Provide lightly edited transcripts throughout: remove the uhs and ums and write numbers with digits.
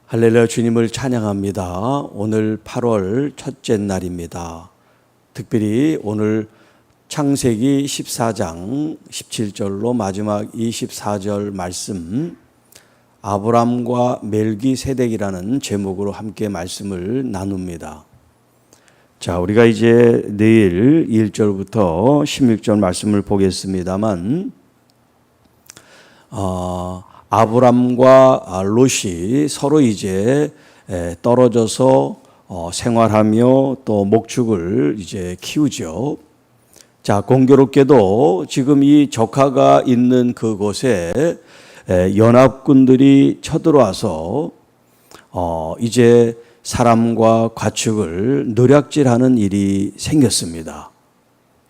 할렐루야, 주님을 찬양합니다. 오늘 8월 첫째 날입니다. 특별히 오늘 창세기 14장 17절로 마지막 24절 말씀, 아브람과 멜기세덱이라는 제목으로 함께 말씀을 나눕니다. 자, 우리가 이제 내일 1절부터 16절 말씀을 보겠습니다만, 아브람과 롯이 서로 이제 떨어져서 생활하며 또 목축을 이제 키우죠. 자, 공교롭게도 지금 이 조카가 있는 그곳에 연합군들이 쳐들어와서 이제 사람과 가축을 노략질하는 일이 생겼습니다.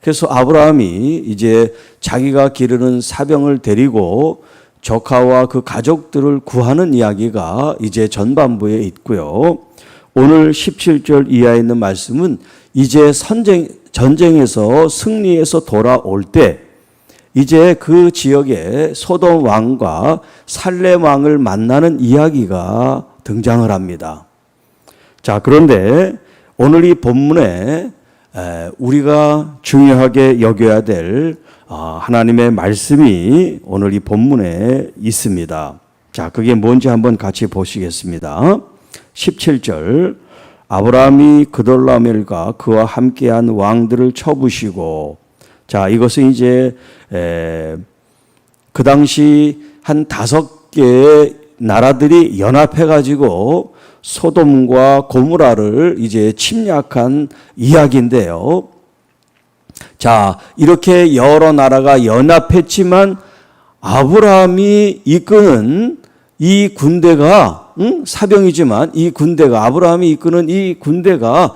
그래서 아브라함이 이제 자기가 기르는 사병을 데리고 조카와 그 가족들을 구하는 이야기가 이제 전반부에 있고요. 오늘 17절 이하에 있는 말씀은 이제 전쟁에서 승리해서 돌아올 때 이제 그 지역에 소돔 왕과 살렘 왕을 만나는 이야기가 등장을 합니다. 자, 그런데 오늘 이 본문에 우리가 중요하게 여겨야 될 하나님의 말씀이 오늘 이 본문에 있습니다. 자, 그게 뭔지 한번 같이 보시겠습니다. 17절, 아브라함이 그돌라멜과 그와 함께한 왕들을 쳐부시고, 자, 이것은 이제 그 당시 한 5개의 나라들이 연합해가지고 소돔과 고모라를 이제 침략한 이야기인데요. 자, 이렇게 여러 나라가 연합했지만 아브라함이 이끄는 이 군대가 사병이지만 이 군대가 아브라함이 이끄는 이 군대가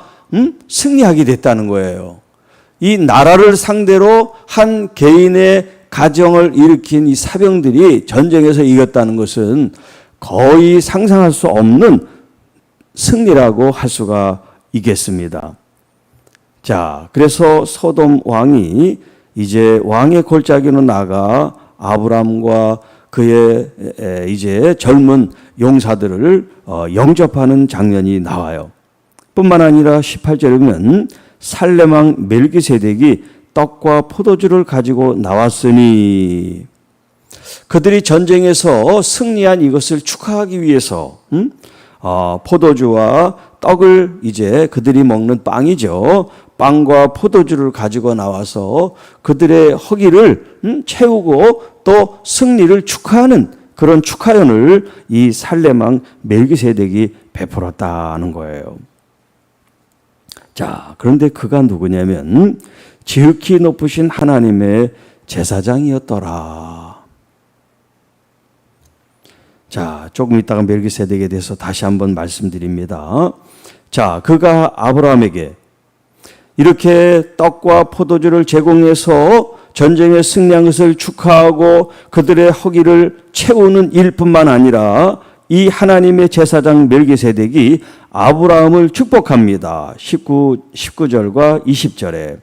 승리하게 됐다는 거예요. 이 나라를 상대로 한 개인의 가정을 일으킨 이 사병들이 전쟁에서 이겼다는 것은 거의 상상할 수 없는 승리라고 할 수가 있겠습니다. 자, 그래서 소돔 왕이 이제 왕의 골짜기로 나가 아브람과 그의 이제 젊은 용사들을 영접하는 장면이 나와요. 뿐만 아니라 18절에 보면 살렘 왕 멜기세덱이 떡과 포도주를 가지고 나왔으니, 그들이 전쟁에서 승리한 이것을 축하하기 위해서 포도주와 떡을 이제 그들이 먹는 빵이죠. 빵과 포도주를 가지고 나와서 그들의 허기를 채우고 또 승리를 축하하는 그런 축하연을 이 살렘 왕 멜기세덱이 베풀었다는 거예요. 자, 그런데 그가 누구냐면 지극히 높으신 하나님의 제사장이었더라. 자, 조금 있다가 멜기세덱에 대해서 다시 한번 말씀드립니다. 자, 그가 아브라함에게 이렇게 떡과 포도주를 제공해서 전쟁에 승리한 것을 축하하고 그들의 허기를 채우는 일뿐만 아니라 이 하나님의 제사장 멜기세덱이 아브라함을 축복합니다. 19절과 20절에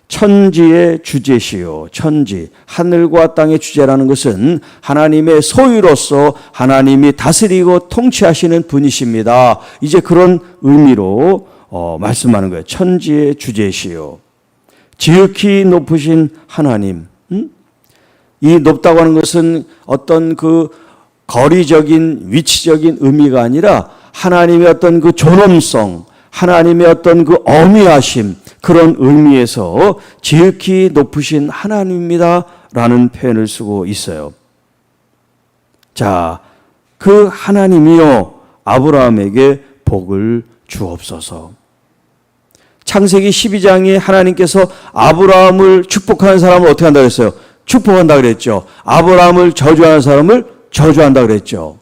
천지의 주제시요, 천지, 하늘과 땅의 주제라는 것은 하나님의 소유로서 하나님이 다스리고 통치하시는 분이십니다. 이제 그런 의미로 말씀하는 거예요. 천지의 주제시요, 지극히 높으신 하나님. 이 높다고 하는 것은 어떤 그 거리적인 위치적인 의미가 아니라 하나님의 어떤 그 존엄성, 하나님의 어떤 그 어미하심, 그런 의미에서 지극히 높으신 하나님입니다 라는 표현을 쓰고 있어요. 자, 그 하나님이요 아브라함에게 복을 주옵소서. 창세기 12장에 하나님께서 아브라함을 축복하는 사람을 어떻게 한다고 했어요? 축복한다고 그랬죠. 아브라함을 저주하는 사람을 저주한다고 그랬죠.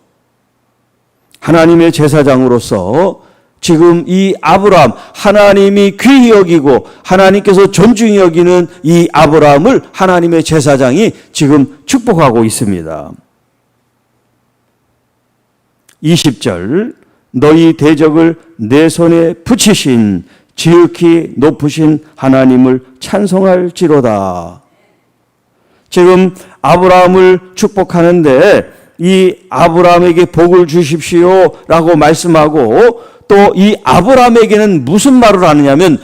하나님의 제사장으로서 지금 이 아브라함, 하나님이 귀히 여기고 하나님께서 존중히 여기는 이 아브라함을 하나님의 제사장이 지금 축복하고 있습니다. 20절, 너희 대적을 내 손에 붙이신 지극히 높으신 하나님을 찬송할지로다. 지금 아브라함을 축복하는데 이 아브라함에게 복을 주십시오라고 말씀하고 또 이 아브라함에게는 무슨 말을 하느냐면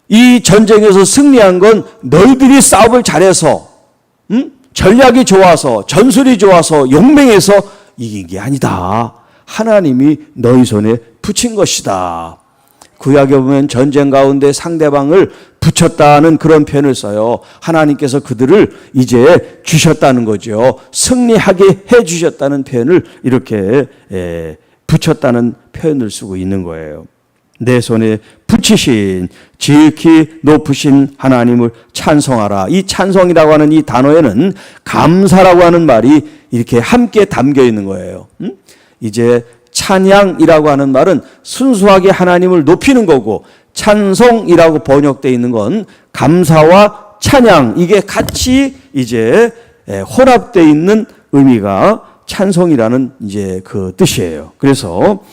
이 전쟁에서 승리한 건 너희들이 싸움을 잘해서 전략이 좋아서 전술이 좋아서 용맹해서 이긴 게 아니다. 하나님이 너희 손에 붙인 것이다. 구약에 보면 전쟁 가운데 상대방을 붙였다는 그런 표현을 써요. 하나님께서 그들을 이제 주셨다는 거죠. 승리하게 해 주셨다는 표현을 이렇게 붙였다는 표현을 쓰고 있는 거예요. 내 손에 붙이신 지극히 높으신 하나님을 찬송하라. 이 찬송이라고 하는 이 단어에는 감사라고 하는 말이 이렇게 함께 담겨 있는 거예요. 이제 찬양이라고 하는 말은 순수하게 하나님을 높이는 거고 찬송이라고 번역되어 있는 건 감사와 찬양 이게 같이 이제 혼합되어 있는 의미가 찬송이라는 이제 그 뜻이에요. 그래서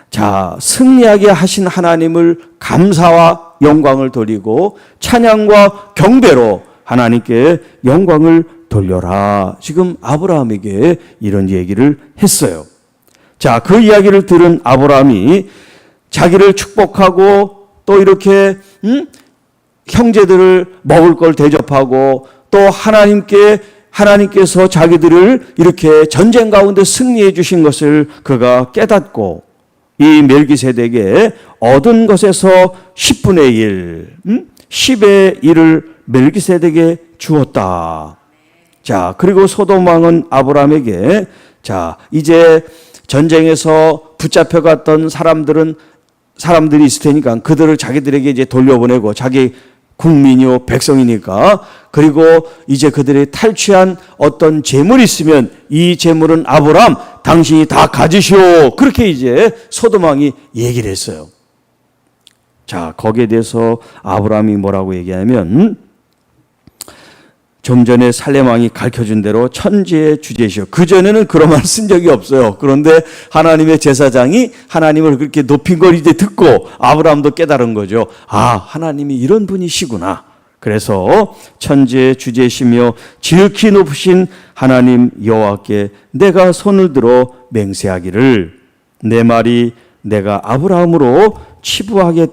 자, 승리하게 하신 하나님을 감사와 영광을 돌리고 찬양과 경배로 하나님께 영광을 돌려라. 지금 아브라함에게 이런 얘기를 했어요. 자, 그 이야기를 들은 아브라함이 자기를 축복하고 또 이렇게 형제들을 먹을 걸 대접하고 또 하나님께서 자기들을 이렇게 전쟁 가운데 승리해 주신 것을 그가 깨닫고 이 멜기세덱에 얻은 것에서 10분의 1, 10의 1을 멜기세덱에 주었다. 자, 그리고 소돔 왕은 아브라함에게 자, 이제 전쟁에서 붙잡혀갔던 사람들이 있을 테니까 그들을 자기들에게 이제 돌려보내고 자기 국민이요 백성이니까 그리고 이제 그들이 탈취한 어떤 재물이 있으면 이 재물은 아브라함 당신이 다 가지시오. 그렇게 이제 소돔 왕이 얘기를 했어요. 자, 거기에 대해서 아브라함이 뭐라고 얘기하면 좀 전에 살렘 왕이 가르쳐준 대로 천지의 주제시오. 그전에는 그런 말 쓴 적이 없어요. 그런데 하나님의 제사장이 하나님을 그렇게 높인 걸 이제 듣고 아브라함도 깨달은 거죠. 아, 하나님이 이런 분이시구나. 그래서 천지의 주제시며 지극히 높으신 하나님 여호와께 내가 손을 들어 맹세하기를 내 말이 내가 아브라함으로 치부하게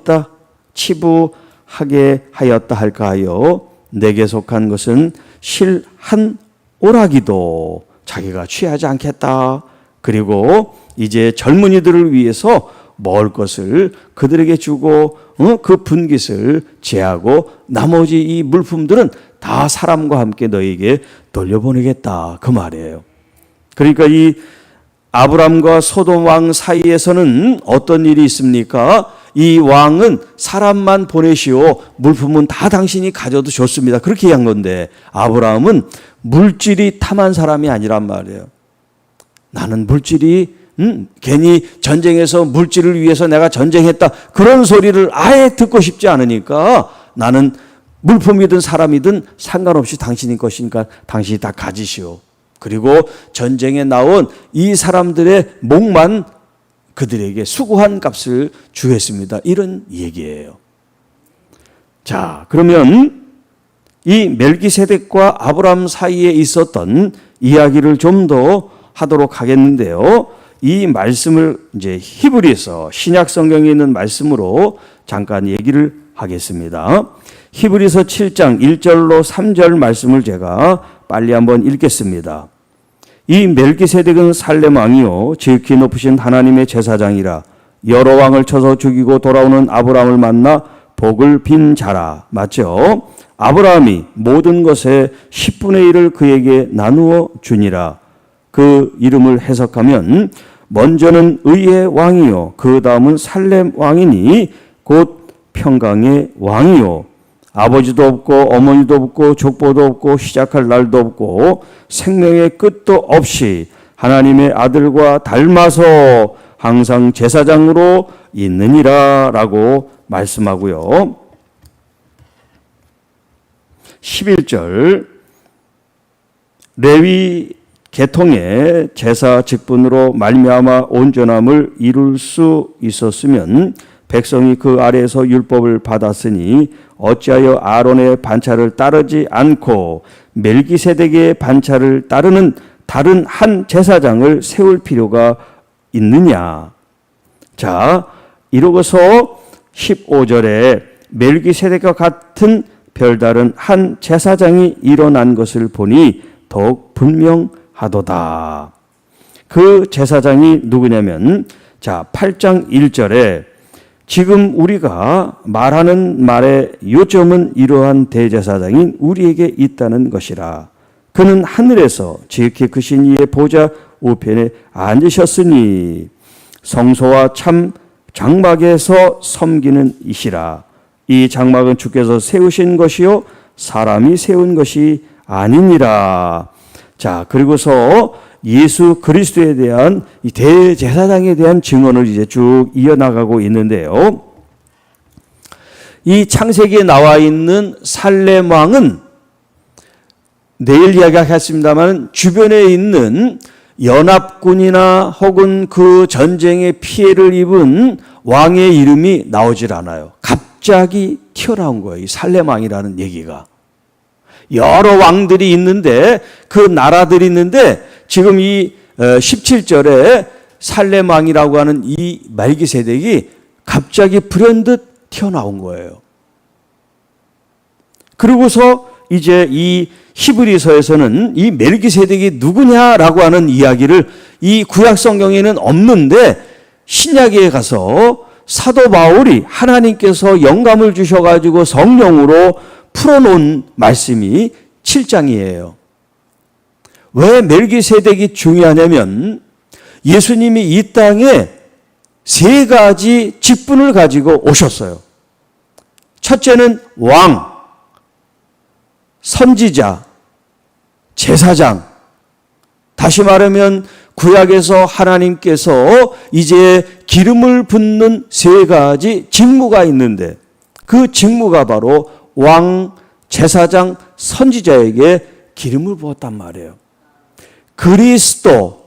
하였다 할까 하여 내게 속한 것은 실 한 오라기도 자기가 취하지 않겠다. 그리고 이제 젊은이들을 위해서 먹을 것을 그들에게 주고 그 분깃을 제하고 나머지 이 물품들은 다 사람과 함께 너에게 돌려보내겠다. 그 말이에요. 그러니까 이 아브람과 소돔 왕 사이에서는 어떤 일이 있습니까? 이 왕은 사람만 보내시오. 물품은 다 당신이 가져도 좋습니다. 그렇게 한 건데 아브라함은 물질이 탐한 사람이 아니란 말이에요. 나는 물질이 괜히 전쟁에서 물질을 위해서 내가 전쟁했다. 그런 소리를 아예 듣고 싶지 않으니까 나는 물품이든 사람이든 상관없이 당신의 것이니까 당신이 다 가지시오. 그리고 전쟁에 나온 이 사람들의 목만 그들에게 수고한 값을 주겠습니다. 이런 얘기예요. 자, 그러면 이 멜기세덱과 아브라함 사이에 있었던 이야기를 좀 더 하도록 하겠는데요. 이 말씀을 이제 히브리서 신약 성경에 있는 말씀으로 잠깐 얘기를 하겠습니다. 히브리서 7장 1절로 3절 말씀을 제가 빨리 한번 읽겠습니다. 이 멜기세덱은 살렘 왕이요 지극히 높으신 하나님의 제사장이라 여러 왕을 쳐서 죽이고 돌아오는 아브라함을 만나 복을 빈 자라. 맞죠? 아브라함이 모든 것의 10분의 1을 그에게 나누어 주니라. 그 이름을 해석하면 먼저는 의의 왕이요 그 다음은 살렘 왕이니 곧 평강의 왕이요 아버지도 없고 어머니도 없고 족보도 없고 시작할 날도 없고 생명의 끝도 없이 하나님의 아들과 닮아서 항상 제사장으로 있느니라 라고 말씀하고요. 11절 레위 계통의 제사 직분으로 말미암아 온전함을 이룰 수 있었으면 백성이 그 아래에서 율법을 받았으니 어찌하여 아론의 반차를 따르지 않고 멜기세덱의 반차를 따르는 다른 한 제사장을 세울 필요가 있느냐? 자, 이러고서 15절에 멜기세덱과 같은 별다른 한 제사장이 일어난 것을 보니 더욱 분명하도다. 그 제사장이 누구냐면, 자, 8장 1절에 지금 우리가 말하는 말의 요점은 이러한 대제사장인 우리에게 있다는 것이라. 그는 하늘에서 지극히 크신 이의 보좌 우편에 앉으셨으니 성소와 참 장막에서 섬기는 이시라. 이 장막은 주께서 세우신 것이요 사람이 세운 것이 아니니라. 자, 그리고서 예수 그리스도에 대한 이 대제사장에 대한 증언을 이제 쭉 이어나가고 있는데요. 이 창세기에 나와 있는 살렘 왕은 내일 이야기하겠습니다만 주변에 있는 연합군이나 혹은 그 전쟁에 피해를 입은 왕의 이름이 나오질 않아요. 갑자기 튀어나온 거예요. 이 살렘 왕이라는 얘기가. 여러 왕들이 있는데 그 나라들이 있는데 지금 이 17절에 살렘 왕이라고 하는 이 멜기세덱이 갑자기 불현듯 튀어나온 거예요. 그리고서 이제 이 히브리서에서는 이 멜기세덱이 누구냐라고 하는 이야기를 이 구약 성경에는 없는데 신약에 가서 사도 바울이 하나님께서 영감을 주셔가지고 성령으로 풀어놓은 말씀이 7장이에요. 왜 멜기세덱이 중요하냐면 예수님이 이 땅에 세 가지 직분을 가지고 오셨어요. 첫째는 왕, 선지자, 제사장. 다시 말하면 구약에서 하나님께서 이제 기름을 붓는 세 가지 직무가 있는데 그 직무가 바로 왕, 제사장, 선지자에게 기름을 부었단 말이에요. 그리스도,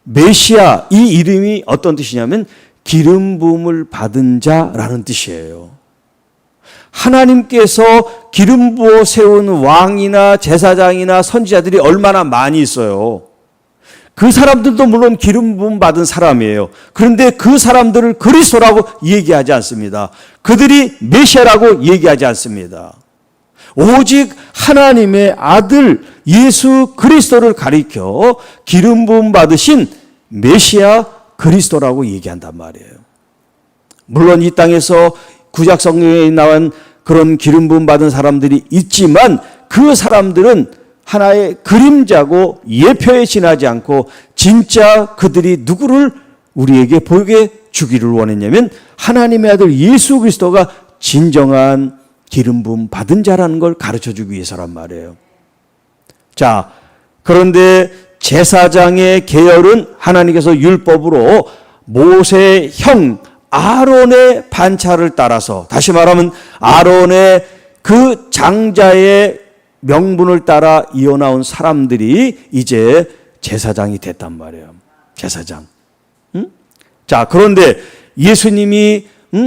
메시아, 이 이름이 어떤 뜻이냐면 기름 부음을 받은 자라는 뜻이에요. 하나님께서 기름 부어 세운 왕이나 제사장이나 선지자들이 얼마나 많이 있어요. 그 사람들도 물론 기름 부음 받은 사람이에요. 그런데 그 사람들을 그리스도라고 얘기하지 않습니다. 그들이 메시아라고 얘기하지 않습니다. 오직 하나님의 아들 예수 그리스도를 가리켜 기름 부음 받으신 메시아 그리스도라고 얘기한단 말이에요. 물론 이 땅에서 구약 성경에 나온 그런 기름 부음 받은 사람들이 있지만 그 사람들은 하나의 그림자고 예표에 지나지 않고 진짜 그들이 누구를 우리에게 보게 주기를 원했냐면 하나님의 아들 예수 그리스도가 진정한 기름 부음 받은 자라는 걸 가르쳐 주기 위해서란 말이에요. 자, 그런데 제사장의 계열은 하나님께서 율법으로 모세의 형 아론의 반차를 따라서, 다시 말하면 아론의 그 장자의 명분을 따라 이어나온 사람들이 이제 제사장이 됐단 말이에요. 제사장. 자, 그런데 예수님이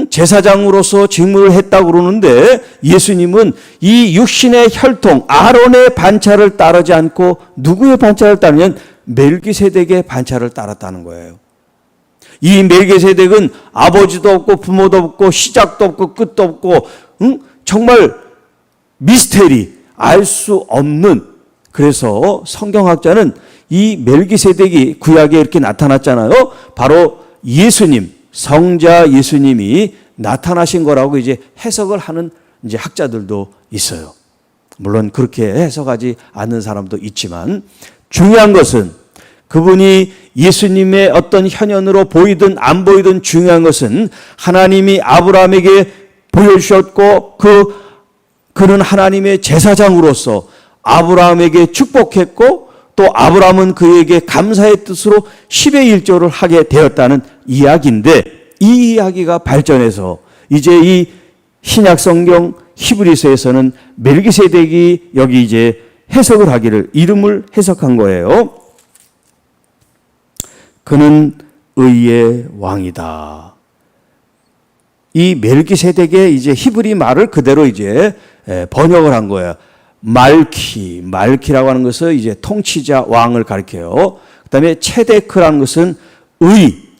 제사장으로서 직무를 했다고 그러는데 예수님은 이 육신의 혈통 아론의 반차를 따르지 않고 누구의 반차를 따르냐면 멜기세덱의 반차를 따랐다는 거예요. 이 멜기세덱은 아버지도 없고 부모도 없고 시작도 없고 끝도 없고 정말 미스테리, 알 수 없는, 그래서 성경학자는 이 멜기세덱이 구약에 이렇게 나타났잖아요. 바로 예수님, 성자 예수님이 나타나신 거라고 이제 해석을 하는 이제 학자들도 있어요. 물론 그렇게 해석하지 않는 사람도 있지만 중요한 것은 그분이 예수님의 어떤 현현으로 보이든 안 보이든 중요한 것은 하나님이 아브라함에게 보여주셨고 그는 하나님의 제사장으로서 아브라함에게 축복했고 또 아브라함은 그에게 감사의 뜻으로 10의 1조를 하게 되었다는 이야기인데 이 이야기가 발전해서 이제 이 신약 성경 히브리서에서는 멜기세덱이 여기 이제 해석을 하기를 이름을 해석한 거예요. 그는 의의 왕이다. 이 멜기세덱의 이제 히브리 말을 그대로 이제 번역을 한 거예요. 말키라고 하는 것은 이제 통치자 왕을 가리켜요. 그다음에 체데크라는 것은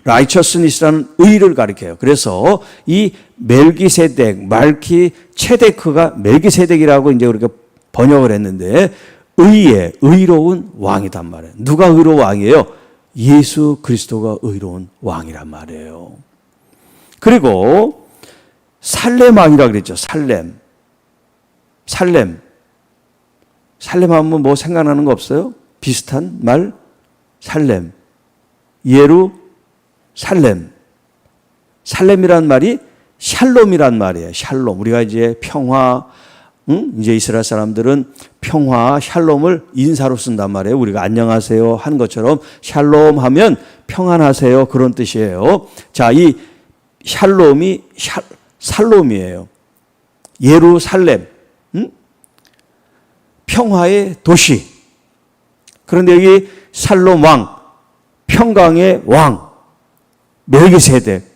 righteousness라는 의를 가리켜요. 그래서 이 멜기세덱, 말키, 체데크가 멜기세덱이라고 이제 우리가 번역을 했는데 의로운 왕이란 말이에요. 누가 의로운 왕이에요? 예수 그리스도가 의로운 왕이란 말이에요. 그리고 살렘 왕이라 그랬죠. 살렘 하면 뭐 생각나는 거 없어요? 비슷한 말? 살렘. 살렘이란 말이 샬롬이란 말이에요. 샬롬. 우리가 이제 평화, 이제 이스라엘 사람들은 평화, 샬롬을 인사로 쓴단 말이에요. 우리가 안녕하세요 하는 것처럼 샬롬 하면 평안하세요 그런 뜻이에요. 자, 이 샬롬이 살롬이에요. 예루살렘, 평화의 도시. 그런데 여기 살롬 왕, 평강의 왕, 멜기세덱.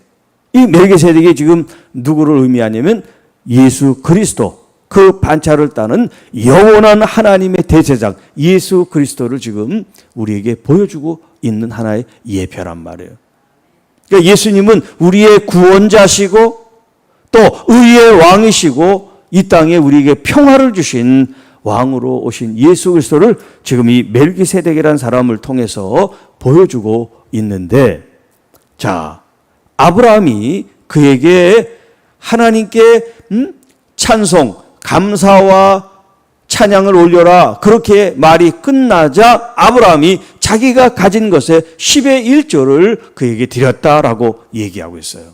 이 멜기세덱이 지금 누구를 의미하냐면 예수 그리스도, 그 반차를 따는 영원한 하나님의 대제사장 예수 그리스도를 지금 우리에게 보여주고 있는 하나의 예표란 말이에요. 그러니까 예수님은 우리의 구원자시고 또 의의 왕이시고 이 땅에 우리에게 평화를 주신 왕으로 오신 예수 그리스도를 지금 이 멜기세덱이라는 사람을 통해서 보여주고 있는데, 자, 아브라함이 그에게 하나님께 찬송, 감사와 찬양을 올려라 그렇게 말이 끝나자 아브라함이 자기가 가진 것의 10의 1조를 그에게 드렸다라고 얘기하고 있어요.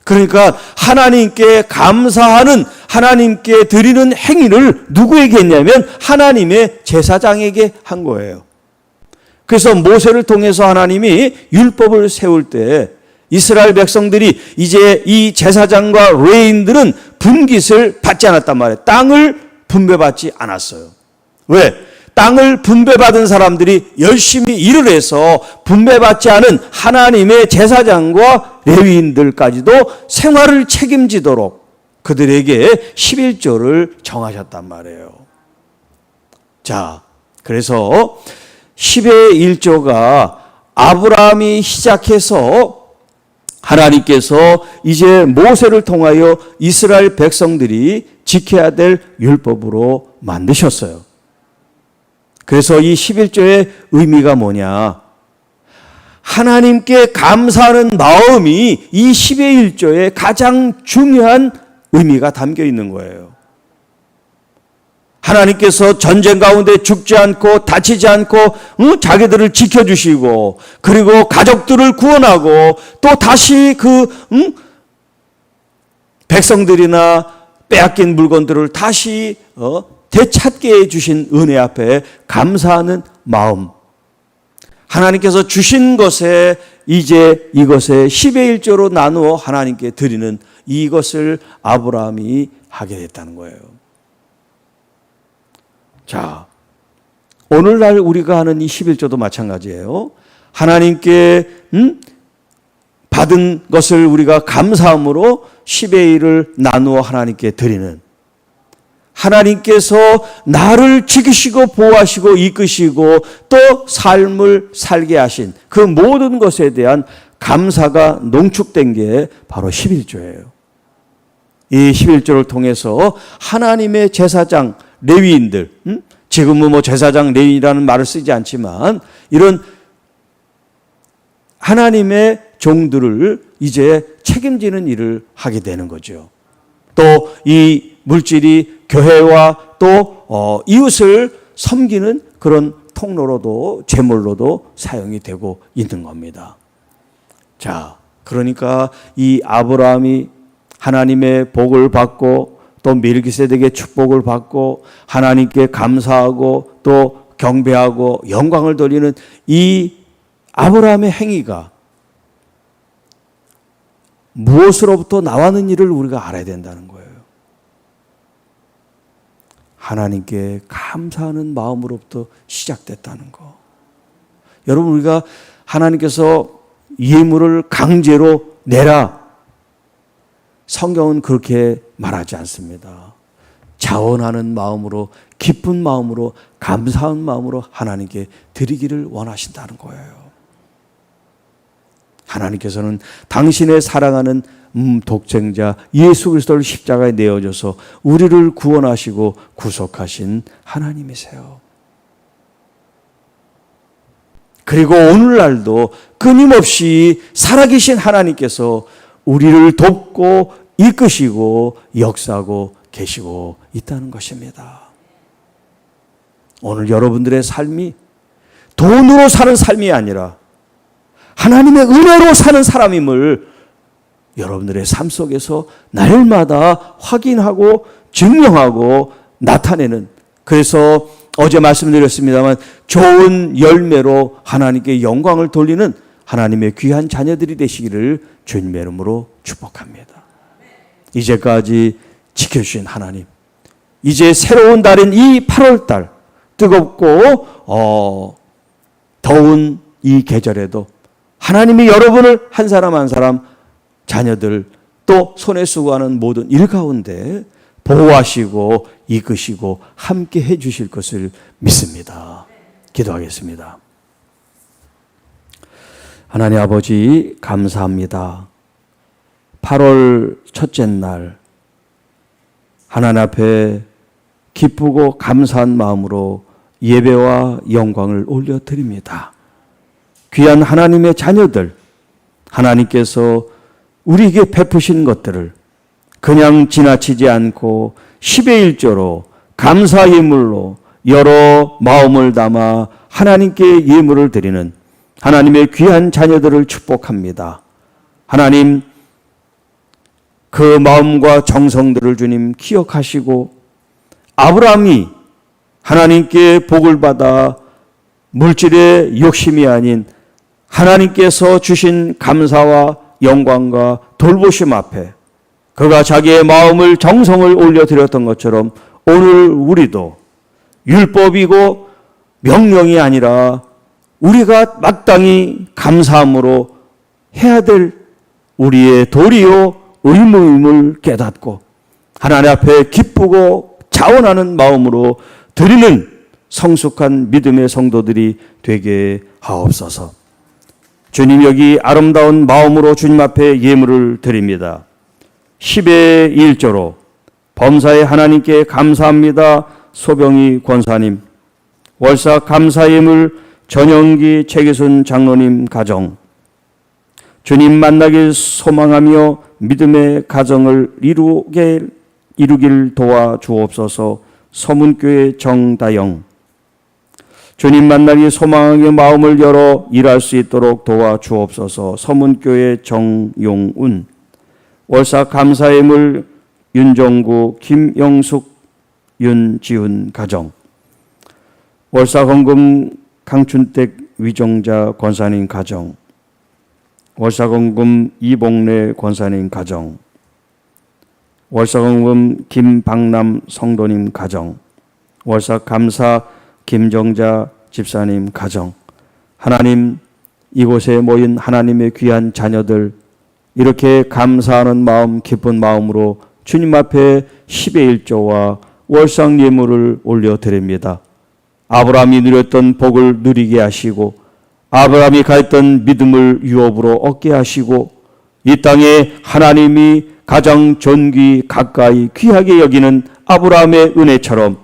그러니까 하나님께 감사하는, 하나님께 드리는 행위를 누구에게 했냐면 하나님의 제사장에게 한 거예요. 그래서 모세를 통해서 하나님이 율법을 세울 때 이스라엘 백성들이 이제 이 제사장과 레위인들은 분깃을 받지 않았단 말이에요. 땅을 분배받지 않았어요. 왜? 땅을 분배받은 사람들이 열심히 일을 해서 분배받지 않은 하나님의 제사장과 레위인들까지도 생활을 책임지도록 그들에게 11조를 정하셨단 말이에요. 자, 그래서 10의 1조가 아브라함이 시작해서 하나님께서 이제 모세를 통하여 이스라엘 백성들이 지켜야 될 율법으로 만드셨어요. 그래서 이 11조의 의미가 뭐냐? 하나님께 감사하는 마음이 이 10의 1조의 가장 중요한 의미가 담겨 있는 거예요. 하나님께서 전쟁 가운데 죽지 않고 다치지 않고 자기들을 지켜주시고 그리고 가족들을 구원하고 또 다시 그 백성들이나 빼앗긴 물건들을 다시 되찾게 해주신 은혜 앞에 감사하는 마음, 하나님께서 주신 것에 이제 이것에 10의 1조로 나누어 하나님께 드리는 이것을 아브라함이 하게 됐다는 거예요. 자, 오늘날 우리가 하는 이 11조도 마찬가지예요. 하나님께 받은 것을 우리가 감사함으로 10의 1을 나누어 하나님께 드리는, 하나님께서 나를 지키시고 보호하시고 이끄시고 또 삶을 살게 하신 그 모든 것에 대한 감사가 농축된 게 바로 11조예요. 이 11조를 통해서 하나님의 제사장, 레위인들, 지금은 뭐 제사장, 레위인이라는 말을 쓰지 않지만 이런 하나님의 종들을 이제 책임지는 일을 하게 되는 거죠. 또 이 물질이 교회와 또 이웃을 섬기는 그런 통로로도 제물로도 사용이 되고 있는 겁니다. 자, 그러니까 이 아브라함이 하나님의 복을 받고 또 멜기세덱의 축복을 받고 하나님께 감사하고 또 경배하고 영광을 돌리는 이 아브라함의 행위가 무엇으로부터 나왔는 일을 우리가 알아야 된다는 거예요. 하나님께 감사하는 마음으로부터 시작됐다는 거. 여러분, 우리가 하나님께서 예물을 강제로 내라, 성경은 그렇게 말하지 않습니다. 자원하는 마음으로, 기쁜 마음으로, 감사한 마음으로 하나님께 드리기를 원하신다는 거예요. 하나님께서는 당신의 사랑하는 독생자 예수 그리스도를 십자가에 내어줘서 우리를 구원하시고 구속하신 하나님이세요. 그리고 오늘날도 끊임없이 살아계신 하나님께서 우리를 돕고 이끄시고 역사하고 계시고 있다는 것입니다. 오늘 여러분들의 삶이 돈으로 사는 삶이 아니라 하나님의 은혜로 사는 사람임을 여러분들의 삶 속에서 날마다 확인하고 증명하고 나타내는, 그래서 어제 말씀드렸습니다만 좋은 열매로 하나님께 영광을 돌리는 하나님의 귀한 자녀들이 되시기를 주님의 이름으로 축복합니다. 이제까지 지켜주신 하나님, 이제 새로운 달인 이 8월달, 뜨겁고 더운 이 계절에도 하나님이 여러분을 한 사람 한 사람, 자녀들, 또 손에 수고하는 모든 일 가운데 보호하시고 이끄시고 함께 해 주실 것을 믿습니다. 기도하겠습니다. 하나님 아버지, 감사합니다. 8월 첫째 날 하나님 앞에 기쁘고 감사한 마음으로 예배와 영광을 올려드립니다. 귀한 하나님의 자녀들, 하나님께서 우리에게 베푸신 것들을 그냥 지나치지 않고 10의 1조로 감사 예물로 여러 마음을 담아 하나님께 예물을 드리는 하나님의 귀한 자녀들을 축복합니다. 하나님, 그 마음과 정성들을 주님 기억하시고 아브라함이 하나님께 복을 받아 물질의 욕심이 아닌 하나님께서 주신 감사와 영광과 돌보심 앞에 그가 자기의 마음을 정성을 올려드렸던 것처럼 오늘 우리도 율법이고 명령이 아니라 우리가 마땅히 감사함으로 해야 될 우리의 도리요 의무임을 깨닫고 하나님 앞에 기쁘고 자원하는 마음으로 드리는 성숙한 믿음의 성도들이 되게 하옵소서. 주님, 여기 아름다운 마음으로 주님 앞에 예물을 드립니다. 10의 1조로 범사의 하나님께 감사합니다. 소병희 권사님, 월사 감사예물 전영기 최기순 장로님 가정, 주님 만나길 소망하며 믿음의 가정을 이루길 도와 주옵소서. 서문교회 정다영, 주님 만나기 소망하며 마음을 열어 일할 수 있도록 도와 주옵소서. 서문교회 정용운, 월사 감사예물 윤정구 김영숙 윤지훈 가정, 월사 헌금 강춘택 위정자 권사님 가정, 월사 헌금 이봉래 권사님 가정, 월사 헌금 김박남 성도님 가정, 월사 감사 김정자 집사님 가정, 하나님, 이곳에 모인 하나님의 귀한 자녀들, 이렇게 감사하는 마음, 기쁜 마음으로 주님 앞에 10의 1조와 월상 예물을 올려드립니다. 아브라함이 누렸던 복을 누리게 하시고 아브라함이 가했던 믿음을 유업으로 얻게 하시고 이 땅에 하나님이 가장 존귀 가까이 귀하게 여기는 아브라함의 은혜처럼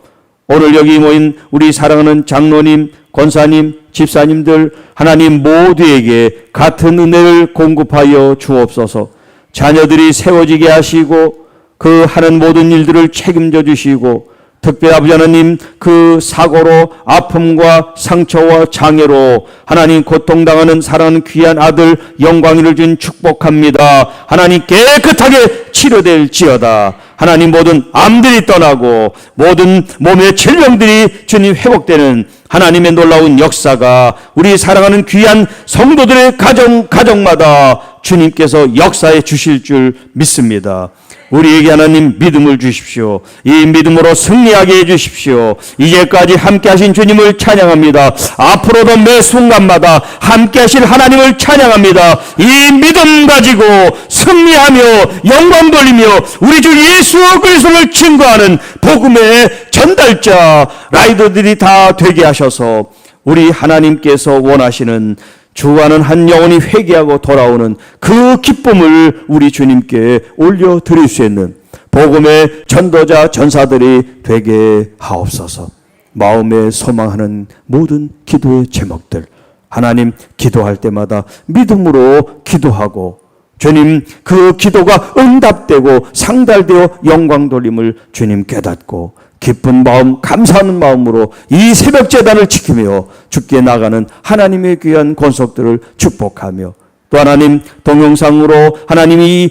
오늘 여기 모인 우리 사랑하는 장로님, 권사님, 집사님들 하나님 모두에게 같은 은혜를 공급하여 주옵소서. 자녀들이 세워지게 하시고 그 하는 모든 일들을 책임져 주시고 특별히 아버지 하나님, 그 사고로 아픔과 상처와 장애로 하나님 고통당하는 사랑하는 귀한 아들 영광이를 준 축복합니다. 하나님 깨끗하게 치료될지어다. 하나님 모든 암들이 떠나고 모든 몸의 질병들이 주님 회복되는 하나님의 놀라운 역사가 우리 사랑하는 귀한 성도들의 가정마다 주님께서 역사해 주실 줄 믿습니다. 우리에게 하나님 믿음을 주십시오. 이 믿음으로 승리하게 해주십시오. 이제까지 함께하신 주님을 찬양합니다. 앞으로도 매 순간마다 함께하실 하나님을 찬양합니다. 이 믿음 가지고 승리하며 영광 돌리며 우리 주 예수 그리스도를 증거하는 복음의 전달자 라이더들이 다 되게 하셔서 우리 하나님께서 원하시는 주와는 한 영혼이 회개하고 돌아오는 그 기쁨을 우리 주님께 올려드릴 수 있는 복음의 전도자 전사들이 되게 하옵소서. 마음에 소망하는 모든 기도의 제목들 하나님 기도할 때마다 믿음으로 기도하고 주님 그 기도가 응답되고 상달되어 영광 돌림을 주님 깨닫고 기쁜 마음 감사하는 마음으로 이 새벽 제단을 지키며 주께 나가는 하나님의 귀한 권속들을 축복하며 또 하나님 동영상으로 하나님이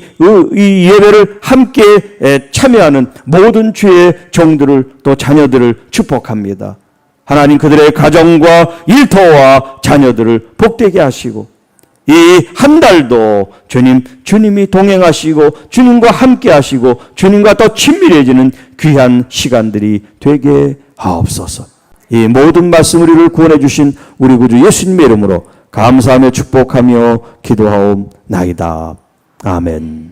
이 예배를 함께 참여하는 모든 주의 종들을 또 자녀들을 축복합니다. 하나님 그들의 가정과 일터와 자녀들을 복되게 하시고 이 한 달도 주님이 동행하시고 주님과 함께 하시고 주님과 더 친밀해지는 귀한 시간들이 되게 하옵소서. 이 모든 말씀 우리를 구원해 주신 우리 구주 예수님의 이름으로 감사하며 축복하며 기도하옵나이다. 아멘.